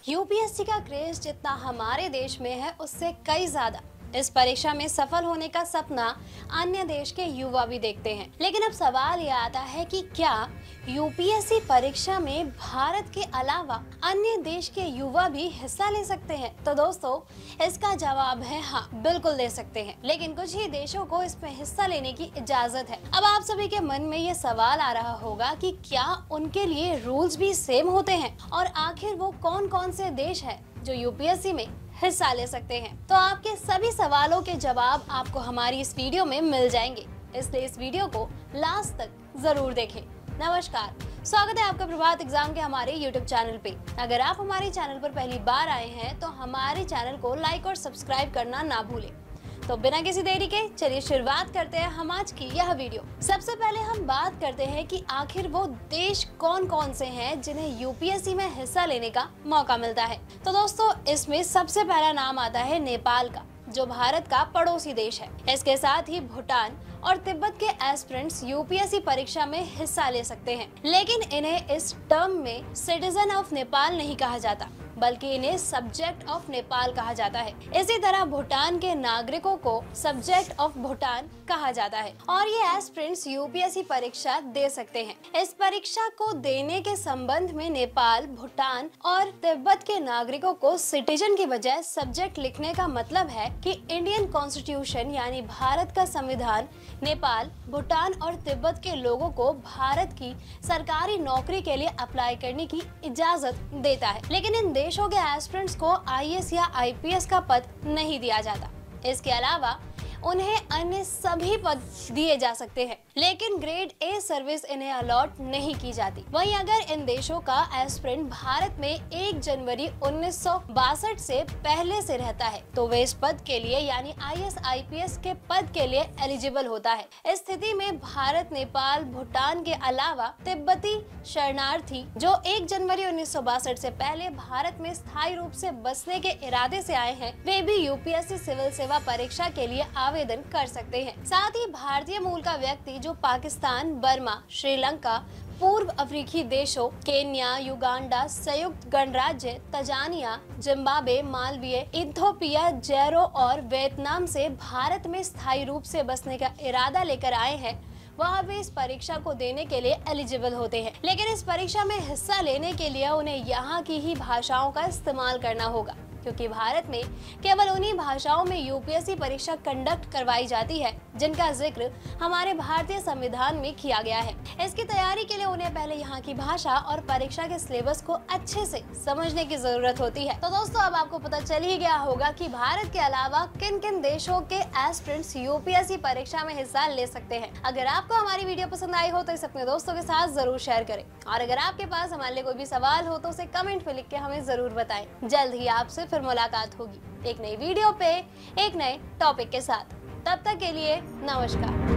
UPSC का craze जितना हमारे देश में है उससे कई ज्यादा इस परीक्षा में सफल होने का सपना अन्य देश के युवा भी देखते हैं। लेकिन अब सवाल ये आता है कि क्या यूपीएससी परीक्षा में भारत के अलावा अन्य देश के युवा भी हिस्सा ले सकते हैं? तो दोस्तों, इसका जवाब है हाँ, बिल्कुल ले सकते हैं। लेकिन कुछ ही देशों को इसमें हिस्सा लेने की इजाजत है। अब आप सभी के मन में ये सवाल आ रहा होगा कि क्या उनके लिए रूल्स भी सेम होते हैं, और आखिर वो कौन कौन से देश है जो यूपीएससी में हिस्सा ले सकते हैं। तो आपके सभी सवालों के जवाब आपको हमारी इस वीडियो में मिल जाएंगे, इसलिए इस वीडियो को लास्ट तक जरूर देखें। नमस्कार, स्वागत है आपका प्रभात एग्जाम के हमारे YouTube चैनल पे। अगर आप हमारे चैनल पर पहली बार आए हैं तो हमारे चैनल को लाइक और सब्सक्राइब करना ना भूलें। तो बिना किसी देरी के चलिए शुरुआत करते हैं हम आज की यह वीडियो। सबसे पहले हम बात करते हैं कि आखिर वो देश कौन कौन से हैं जिन्हें यूपीएससी में हिस्सा लेने का मौका मिलता है। तो दोस्तों, इसमें सबसे पहला नाम आता है नेपाल का, जो भारत का पड़ोसी देश है। इसके साथ ही भूटान और तिब्बत के एस्पिरेंट्स यूपीएससी परीक्षा में हिस्सा ले सकते हैं, लेकिन इन्हें इस टर्म में सिटीजन ऑफ नेपाल नहीं कहा जाता, बल्कि इन्हें सब्जेक्ट ऑफ नेपाल कहा जाता है। इसी तरह भूटान के नागरिकों को सब्जेक्ट ऑफ भूटान कहा जाता है, और ये एस्पिरेंट्स यूपीएससी परीक्षा दे सकते हैं। इस परीक्षा को देने के संबंध में नेपाल, भूटान और तिब्बत के नागरिकों को सिटीजन की बजाय सब्जेक्ट लिखने का मतलब है कि इंडियन कॉन्स्टिट्यूशन यानी भारत का संविधान नेपाल, भूटान और तिब्बत के लोगों को भारत की सरकारी नौकरी के लिए अप्लाई करने की इजाजत देता है। लेकिन इन देशों के एस्पिरेंट्स को आईएएस या आईपीएस का पद नहीं दिया जाता। इसके अलावा उन्हें अन्य सभी पद दिए जा सकते हैं, लेकिन ग्रेड ए सर्विस इन्हें अलॉट नहीं की जाती। वहीं अगर इन देशों का एस्पिरेंट भारत में 1 जनवरी 1962 से पहले से रहता है तो वे इस पद के लिए यानी आईएएस आईपीएस के पद के लिए एलिजिबल होता है। इस स्थिति में भारत, नेपाल, भूटान के अलावा तिब्बती शरणार्थी जो 1 जनवरी 1962 से पहले भारत में स्थायी रूप से बसने के इरादे से आए हैं, वे भी यूपीएससी सिविल सेवा परीक्षा के लिए आवेदन कर सकते हैं। साथ ही भारतीय मूल का व्यक्ति जो पाकिस्तान, बर्मा, श्रीलंका, पूर्व अफ्रीकी देशों केन्या, युगांडा, संयुक्त गणराज्य, तंजानिया, जिम्बाब्वे, मालवीय, इथियोपिया, जैरो और वियतनाम से भारत में स्थायी रूप से बसने का इरादा लेकर आए हैं, वह भी इस परीक्षा को देने के लिए एलिजिबल होते हैं। लेकिन इस परीक्षा में हिस्सा लेने के लिए उन्हें यहाँ की ही भाषाओं का इस्तेमाल करना होगा, क्योंकि भारत में केवल उन्हीं भाषाओं में यूपीएससी परीक्षा कंडक्ट करवाई जाती है जिनका जिक्र हमारे भारतीय संविधान में किया गया है। इसकी तैयारी के लिए उन्हें पहले यहाँ की भाषा और परीक्षा के सिलेबस को अच्छे से समझने की जरूरत होती है। तो दोस्तों, अब आपको पता चल ही गया होगा कि भारत के अलावा किन किन देशों के एस्पिरेंट्स यूपीएससी परीक्षा में हिस्सा ले सकते हैं। अगर आपको हमारी वीडियो पसंद आई हो तो इसे अपने दोस्तों के साथ जरूर शेयर करें, और अगर आपके पास हमारे लिए कोई भी सवाल हो तो उसे कमेंट में लिख के हमें जरूर बताएं। जल्द ही आपसे फिर मुलाकात होगी एक नई वीडियो पे एक नए टॉपिक के साथ। तब तक के लिए नमस्कार।